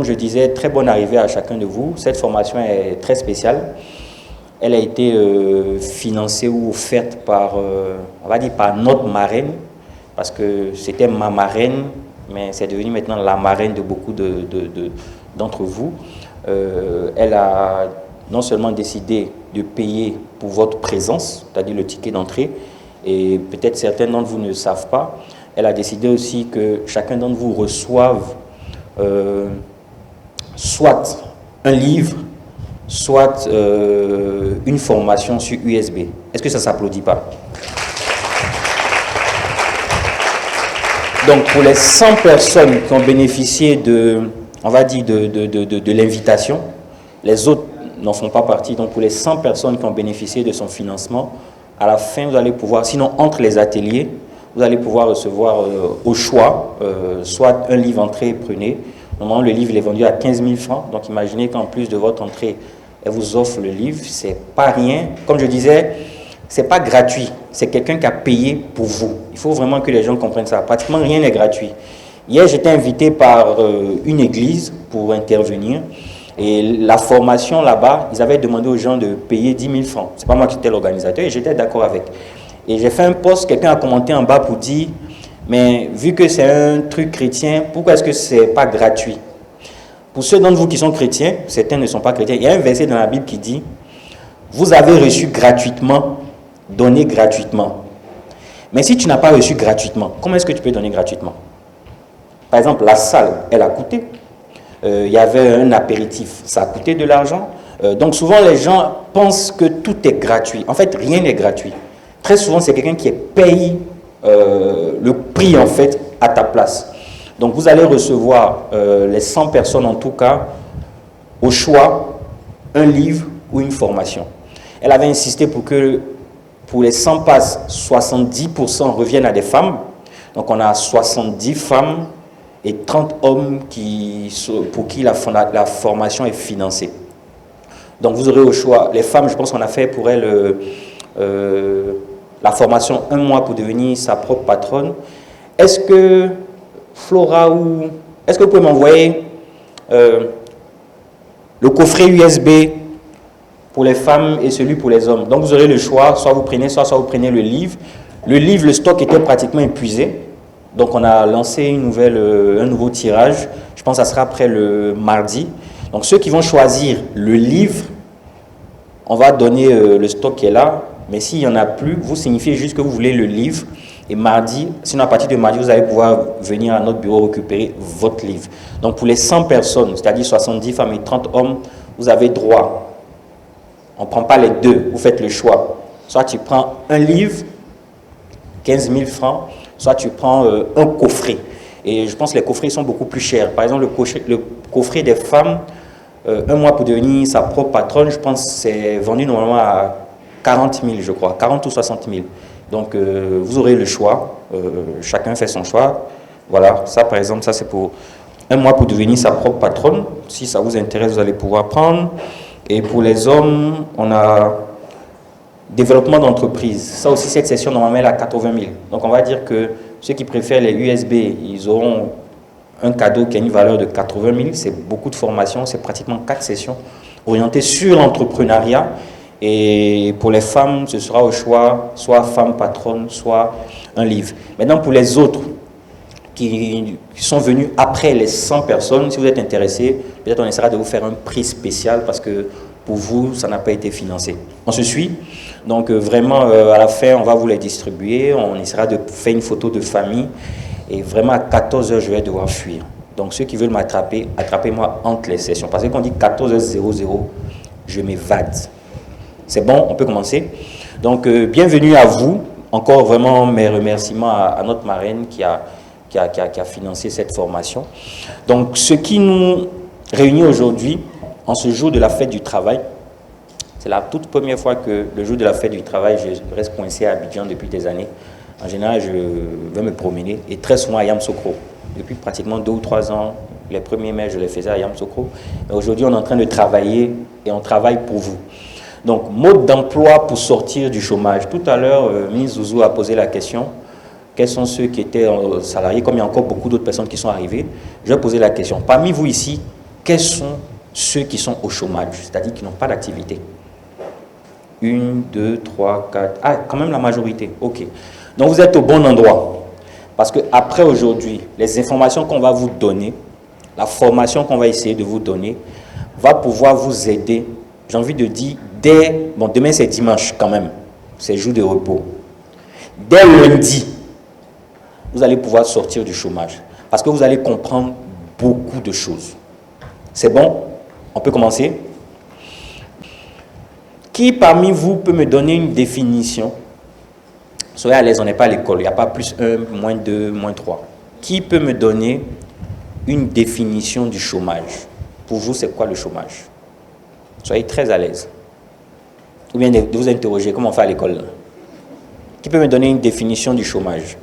je disais, très bonne arrivée à chacun de vous. Cette formation est très spéciale. Elle a été financée ou offerte par, on va dire, par notre marraine, parce que c'était ma marraine, mais c'est devenu maintenant la marraine de beaucoup d'entre vous. Elle a non seulement décidé de payer pour votre présence, c'est-à-dire le ticket d'entrée, et peut-être certains d'entre vous ne le savent pas, elle a décidé aussi que chacun d'entre vous reçoive soit un livre, soit une formation sur USB. Est-ce que ça ne s'applaudit pas? Donc pour les 100 personnes qui ont bénéficié de, on va dire, de l'invitation, les autres n'en font pas partie. Donc pour les 100 personnes qui ont bénéficié de son financement, à la fin vous allez pouvoir, sinon entre les ateliers, vous allez pouvoir recevoir au choix, soit un livre entrée prenez. Normalement le livre il est vendu à 15 000 francs, donc imaginez qu'en plus de votre entrée, elle vous offre le livre, c'est pas rien. Comme je disais, c'est pas gratuit, c'est quelqu'un qui a payé pour vous. Il faut vraiment que les gens comprennent ça. Pratiquement rien n'est gratuit. Hier, j'étais invité par une église pour intervenir. Et la formation là-bas, ils avaient demandé aux gens de payer 10 000 francs. C'est pas moi qui étais l'organisateur et j'étais d'accord avec. Et j'ai fait un post, quelqu'un a commenté en bas pour dire, mais vu que c'est un truc chrétien, pourquoi est-ce que c'est pas gratuit? Pour ceux d'entre vous qui sont chrétiens, certains ne sont pas chrétiens, il y a un verset dans la Bible qui dit, vous avez reçu gratuitement, donnez gratuitement. Mais si tu n'as pas reçu gratuitement, comment est-ce que tu peux donner gratuitement? Par exemple, la salle, elle a coûté. Il y avait un apéritif, ça a coûté de l'argent. Donc souvent, les gens pensent que tout est gratuit. En fait, rien n'est gratuit. Très souvent, c'est quelqu'un qui paye le prix, en fait, à ta place. Donc vous allez recevoir, les 100 personnes en tout cas, au choix, un livre ou une formation. Elle avait insisté pour que pour les 100 passes, 70% reviennent à des femmes. Donc on a 70 femmes et 30 hommes pour qui la formation est financée. Donc vous aurez au choix, les femmes, je pense qu'on a fait pour elles la formation 1 mois pour devenir sa propre patronne. Est-ce que Flora est-ce que vous pouvez m'envoyer le coffret USB pour les femmes et celui pour les hommes? Donc vous aurez le choix, soit vous prenez le livre. Le livre, le stock était pratiquement épuisé. Donc on a lancé un nouveau tirage. Je pense que ça sera après le mardi. Donc ceux qui vont choisir le livre, on va donner le stock qui est là. Mais s'il n'y en a plus, vous signifiez juste que vous voulez le livre. Et mardi, sinon à partir de mardi, vous allez pouvoir venir à notre bureau récupérer votre livre. Donc pour les 100 personnes, c'est-à-dire 70 femmes et 30 hommes, vous avez droit. On ne prend pas les deux, vous faites le choix. Soit tu prends un livre, 15 000 francs, soit tu prends un coffret. Et je pense que les coffrets sont beaucoup plus chers. Par exemple, le coffret des femmes, 1 mois pour devenir sa propre patronne, je pense que c'est vendu normalement à 40 000, je crois, 40 ou 60 000. Donc, vous aurez le choix. Chacun fait son choix. Voilà, ça par exemple, ça c'est pour 1 mois pour devenir sa propre patronne. Si ça vous intéresse, vous allez pouvoir prendre. Et pour les hommes, on a développement d'entreprise. Ça aussi, cette session, normalement, elle est à 80 000. Donc, on va dire que ceux qui préfèrent les USB, ils auront un cadeau qui a une valeur de 80 000. C'est beaucoup de formation, c'est pratiquement 4 sessions orientées sur l'entrepreneuriat. Et pour les femmes, ce sera au choix, soit femme patronne, soit un livre. Maintenant, pour les autres qui sont venus après les 100 personnes, si vous êtes intéressés, peut-être on essaiera de vous faire un prix spécial parce que pour vous, ça n'a pas été financé. On se suit. Donc vraiment, à la fin, on va vous les distribuer. On essaiera de faire une photo de famille. Et vraiment, à 14 h, je vais devoir fuir. Donc ceux qui veulent m'attraper, attrapez-moi entre les sessions. Parce que quand on dit 14h00, je m'évade. C'est bon, on peut commencer. Donc bienvenue à vous. Encore vraiment mes remerciements à notre marraine qui a financé cette formation. Donc ce qui nous réunit aujourd'hui, en ce jour de la fête du travail, c'est la toute première fois que le jour de la fête du travail, je reste coincé à Abidjan depuis des années. En général, je vais me promener et très souvent à Yamoussoukro. Depuis pratiquement 2 ou 3 ans, les premiers mai, je les faisais à Yamoussoukro. Mais aujourd'hui, on est en train de travailler et on travaille pour vous. Donc, mode d'emploi pour sortir du chômage. Tout à l'heure, Ministre Zouzou a posé la question. Quels sont ceux qui étaient salariés, comme il y a encore beaucoup d'autres personnes qui sont arrivées? Je vais poser la question. Parmi vous ici, quels sont ceux qui sont au chômage, c'est-à-dire qui n'ont pas d'activité? 1, 2, 3, 4. Ah, quand même la majorité. Ok. Donc vous êtes au bon endroit. Parce que après aujourd'hui, les informations qu'on va vous donner, la formation qu'on va essayer de vous donner, va pouvoir vous aider. J'ai envie de dire, bon, demain c'est dimanche quand même, c'est jour de repos. Dès lundi, vous allez pouvoir sortir du chômage. Parce que vous allez comprendre beaucoup de choses. C'est bon? On peut commencer? Qui parmi vous peut me donner une définition? Soyez à l'aise, on n'est pas à l'école, il n'y a pas plus 1, moins 2, moins 3. Qui peut me donner une définition du chômage? Pour vous, c'est quoi le chômage? Soyez très à l'aise. Ou bien de vous interroger, comment on fait à l'école? Qui peut me donner une définition du chômage?